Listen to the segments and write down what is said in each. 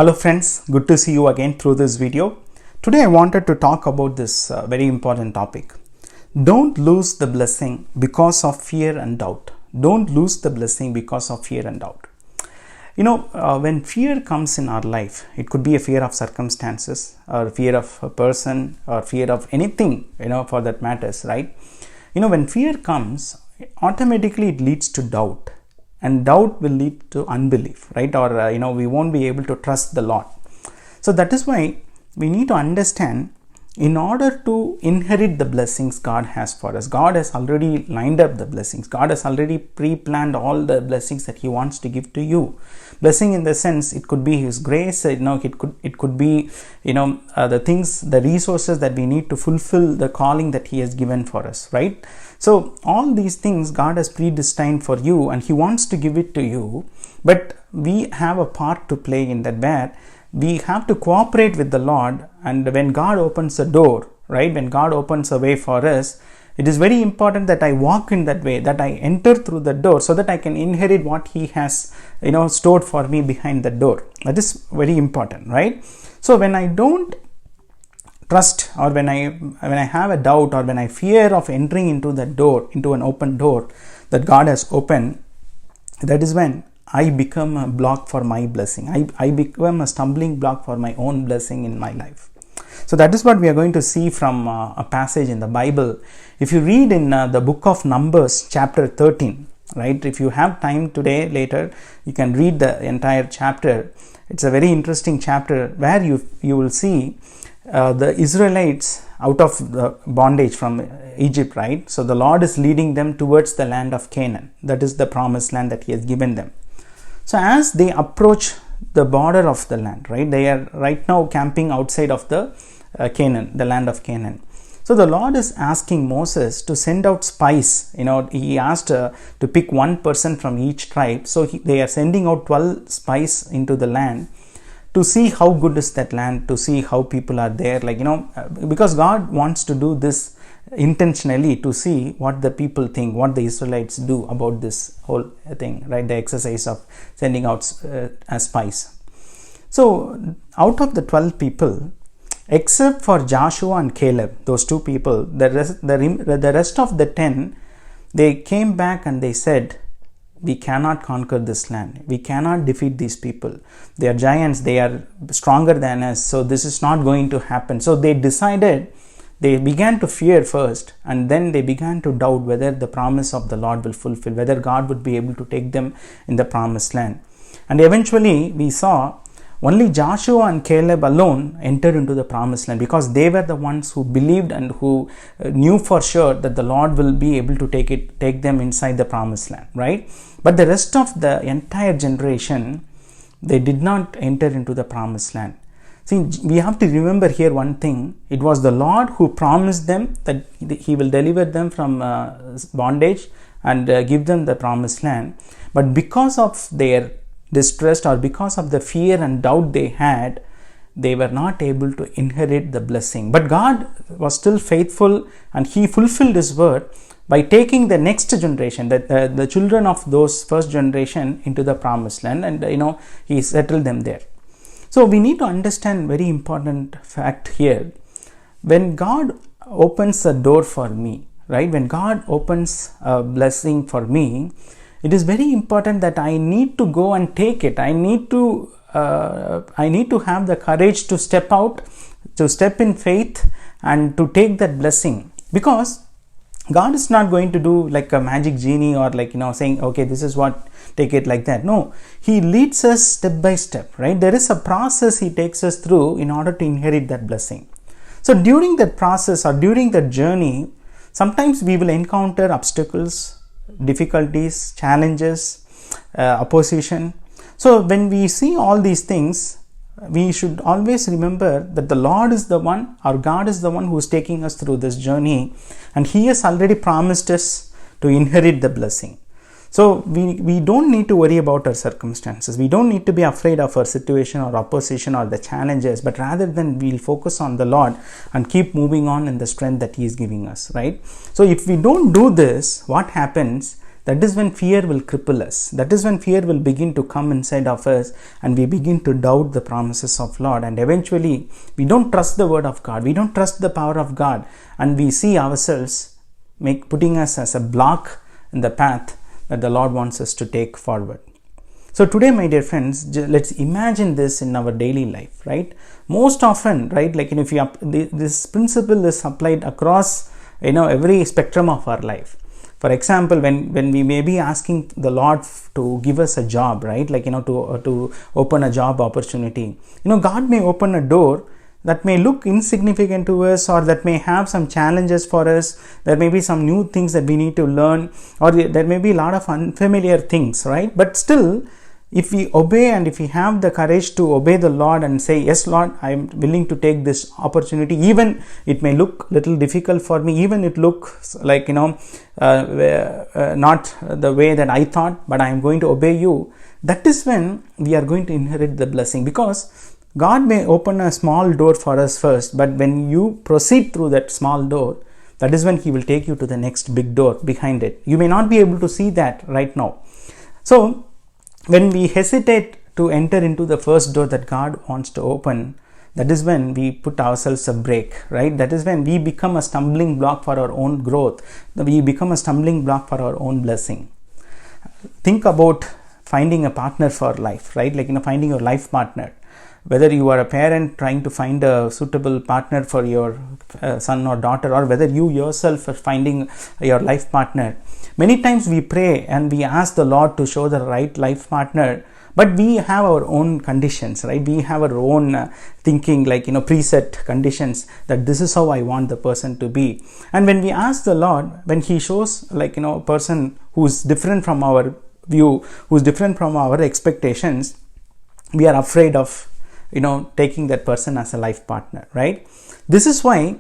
Hello friends, good to see you again through this video. Today I wanted to talk about this very important topic. Don't lose the blessing because of fear and doubt. Don't lose the blessing because of fear and doubt. When fear comes in our life, it could be a fear of circumstances or fear of a person or fear of anything, for that matters, right? When fear comes, automatically it leads to doubt. And doubt will lead to unbelief, right? Or we won't be able to trust the Lord. So that is why we need to understand, in order to inherit the blessings God has for us, God has already lined up the blessings. God has already pre-planned all the blessings that He wants to give to you. Blessing in the sense, it could be His grace, it could be the things, the resources that we need to fulfill the calling that He has given for us, right? So all these things God has predestined for you, and He wants to give it to you, but we have a part to play in that, where we have to cooperate with the Lord. And when God opens a door, right, when God opens a way for us, it is very important that I walk in that way, that I enter through the door, so that I can inherit what He has stored for me behind the door. That is very important, right? So when I don't trust, or when I have a doubt, or when I fear of entering into that door, into an open door that God has opened, that is when I become a block for my blessing. I become a stumbling block for my own blessing in my life. So that is what we are going to see from a passage in the Bible. If you read in the book of Numbers chapter 13, right? If you have time today, later, you can read the entire chapter. It's a very interesting chapter where you will see the Israelites out of the bondage from Egypt, right? So the Lord is leading them towards the land of Canaan. That is the promised land that He has given them. So as they approach the border of the land, right, they are right now camping outside of the Canaan, the land of Canaan. So the Lord is asking Moses to send out spies. He asked to pick one person from each tribe. So they are sending out 12 spies into the land to see how good is that land, to see how people are there, because God wants to do this intentionally, to see what the people think, what the Israelites do about this whole thing, right? The exercise of sending out as spies. So out of the 12 people, except for Joshua and Caleb, those two people, the rest of the 10, they came back and they said, we cannot conquer this land. We cannot defeat these people. They are giants. They are stronger than us. So this is not going to happen. So they decided, they began to fear first, and then they began to doubt whether the promise of the Lord will fulfill, whether God would be able to take them in the promised land. And eventually we saw only Joshua and Caleb alone entered into the promised land, because they were the ones who believed and who knew for sure that the Lord will be able to take them inside the promised land, right? But the rest of the entire generation, they did not enter into the promised land. See, we have to remember here one thing. It was the Lord who promised them that He will deliver them from bondage and give them the promised land. But because of their distrust, or because of the fear and doubt they had, they were not able to inherit the blessing. But God was still faithful, and He fulfilled His word by taking the next generation, the children of those first generation, into the promised land, and He settled them there. So we need to understand very important fact here. When God opens a door for me, right? When God opens a blessing for me, it is very important that I need to go and take it. I need to have the courage to step out, to step in faith, and to take that blessing. Because God is not going to do like a magic genie, or saying, okay, this is what, take it like that. No, He leads us step by step, right? There is a process He takes us through in order to inherit that blessing. So during that process, or during that journey, sometimes we will encounter obstacles, difficulties, challenges, opposition. So when we see all these things, we should always remember that the Lord is the one, our God is the one who is taking us through this journey, and He has already promised us to inherit the blessing. So we don't need to worry about our circumstances. We don't need to be afraid of our situation or opposition or the challenges, but rather than we'll focus on the Lord and keep moving on in the strength that He is giving us, right? So if we don't do this, what happens? that is when fear will cripple us. That is when fear will begin to come inside of us, and we begin to doubt the promises of Lord, and eventually we don't trust the word of God, we don't trust the power of God, and we see ourselves putting us as a block in the path that the Lord wants us to take forward. So today, my dear friends, let's imagine this in our daily life, right? Most often, right, like if you this principle is applied across every spectrum of our life. For example, when we may be asking the Lord to give us a job, right, like to open a job opportunity, God may open a door that may look insignificant to us, or that may have some challenges for us. There may be some new things that we need to learn, or there may be a lot of unfamiliar things, right? But still, if we obey, and if we have the courage to obey the Lord and say, yes Lord, I am willing to take this opportunity, even it may look little difficult for me, even it looks like not the way that I thought, but I am going to obey you, that is when we are going to inherit the blessing. Because God may open a small door for us first, but when you proceed through that small door, that is when He will take you to the next big door behind it. You may not be able to see that right now. So when we hesitate to enter into the first door that God wants to open, that is when we put ourselves a break, right? That is when we become a stumbling block for our own growth. We become a stumbling block for our own blessing. Think about finding a partner for life, right? Like finding your life partner. Whether you are a parent trying to find a suitable partner for your son or daughter, or whether you yourself are finding your life partner. Many times we pray and we ask the Lord to show the right life partner, but we have our own conditions, right? We have our own thinking, like preset conditions, that this is how I want the person to be. And when we ask the Lord, when He shows a person who's different from our view, who's different from our expectations, we are afraid of taking that person as a life partner, right? This is why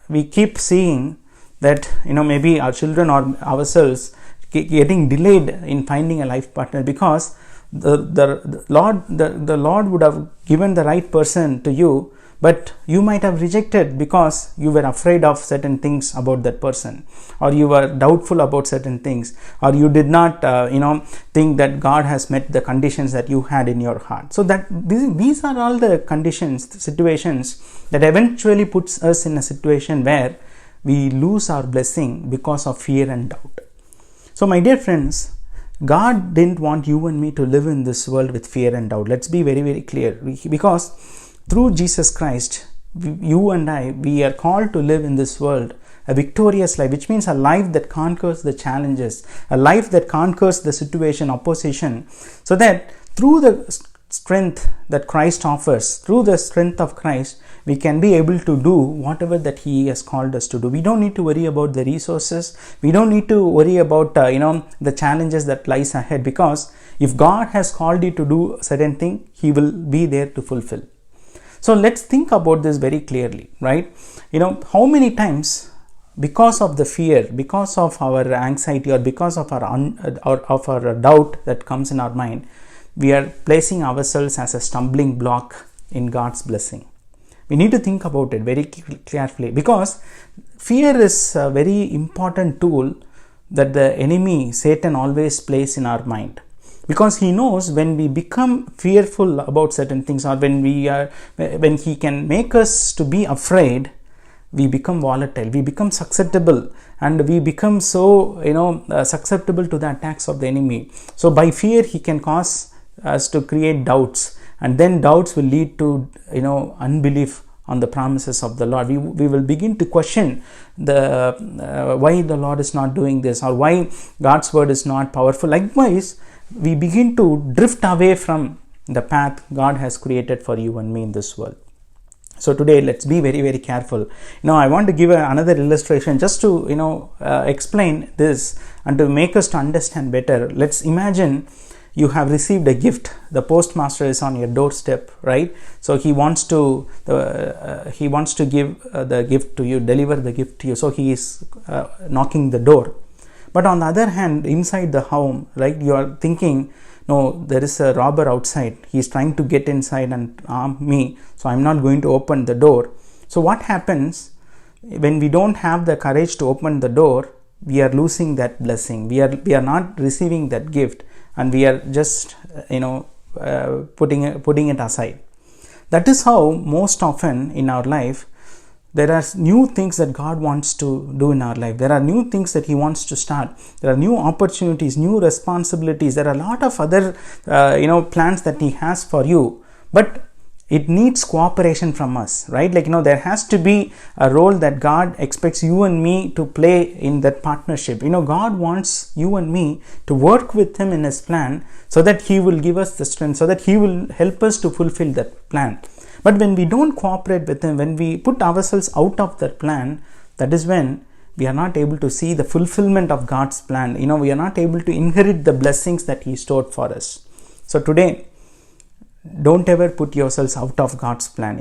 we keep seeing that maybe our children or ourselves getting delayed in finding a life partner, because the Lord would have given the right person to you, but you might have rejected because you were afraid of certain things about that person, or you were doubtful about certain things, or you did not think that God has met the conditions that you had in your heart. So that these are all the conditions, the situations that eventually puts us in a situation where we lose our blessing because of fear and doubt. So my dear friends, God didn't want you and me to live in this world with fear and doubt. Let's be very, very clear. Because through Jesus Christ, you and I, we are called to live in this world a victorious life, which means a life that conquers the challenges, a life that conquers the situation, opposition, so that through the strength that Christ offers, through the strength of Christ, we can be able to do whatever that He has called us to do. We don't need to worry about the resources. We don't need to worry about the challenges that lies ahead, because if God has called you to do a certain thing, He will be there to fulfill. So let's think about this very clearly, right? How many times, because of the fear, because of our anxiety, or because of our doubt that comes in our mind, we are placing ourselves as a stumbling block in God's blessing. We need to think about it very carefully, because fear is a very important tool that the enemy, Satan, always plays in our mind. Because he knows when we become fearful about certain things, or when he can make us to be afraid, we become volatile, we become susceptible, and we become so susceptible to the attacks of the enemy. So by fear, he can cause us to create doubts, and then doubts will lead to unbelief on the promises of the Lord. We will begin to question why the Lord is not doing this, or why God's word is not powerful. Likewise, we begin to drift away from the path God has created for you and me in this world. So today, let's be very, very careful. I want to give another illustration just to explain this and to make us to understand better. Let's imagine you have received a gift. The postmaster is on your doorstep, right? So he wants to give the gift to you, deliver the gift to you. So he is knocking the door. But on the other hand, inside the home, right, you are thinking, no, there is a robber outside. He is trying to get inside and harm me. So I'm not going to open the door. So what happens when we don't have the courage to open the door? we are losing that blessing. We are not receiving that gift, and we are just putting it aside. That is how most often in our life there are new things that God wants to do in our life. There are new things that He wants to start. There are new opportunities, new responsibilities. There are a lot of other plans that He has for you, but it needs cooperation from us, right? There has to be a role that God expects you and me to play in that partnership. God wants you and me to work with Him in His plan, so that He will give us the strength, so that He will help us to fulfill that plan. But when we don't cooperate with Him, when we put ourselves out of that plan, that is when we are not able to see the fulfillment of God's plan. We are not able to inherit the blessings that He stored for us. So today, don't ever put yourselves out of God's plan.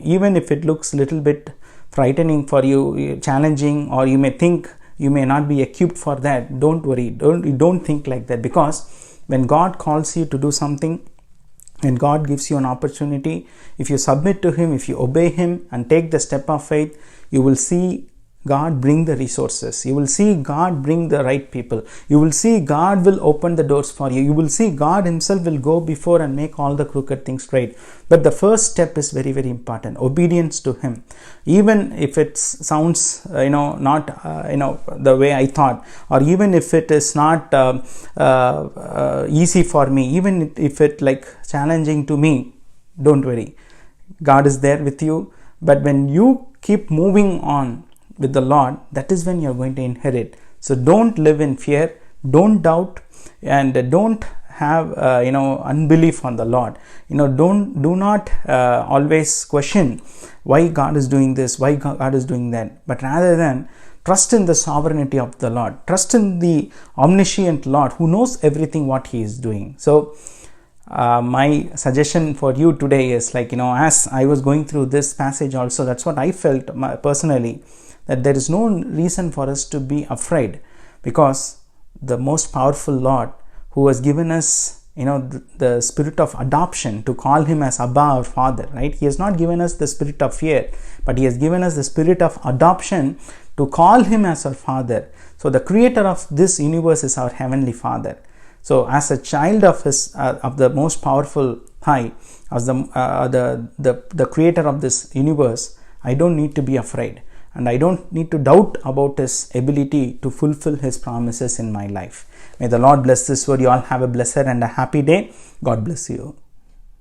Even if it looks a little bit frightening for you, challenging, or you may think you may not be equipped for that, don't worry. Don't think like that, because when God calls you to do something, when God gives you an opportunity, if you submit to Him, if you obey Him and take the step of faith, you will see God bring the resources. You will see God bring the right people. You will see God will open the doors for you. You will see God Himself will go before and make all the crooked things straight. But the first step is very, very important. Obedience to Him. Even if it sounds, not, the way I thought, or even if it is not easy for me, even if it challenging to me, don't worry. God is there with you. But when you keep moving on with the Lord, that is when you're going to inherit. So don't live in fear, don't doubt, and don't have unbelief on the Lord. Do not always question why God is doing this, why God is doing that, but rather than trust in the sovereignty of the Lord, trust in the omniscient Lord who knows everything what He is doing. So my suggestion for you today is as I was going through this passage also, that's what I felt personally, that there is no reason for us to be afraid, because the most powerful Lord, who has given us the spirit of adoption to call Him as Abba, our Father, right? He has not given us the spirit of fear, but He has given us the spirit of adoption to call Him as our Father. So the creator of this universe is our Heavenly Father. So as a child of His of the most powerful High, as the creator of this universe, I don't need to be afraid. And I don't need to doubt about His ability to fulfill His promises in my life. May the Lord bless this word. You all have a blessed and a happy day. God bless you.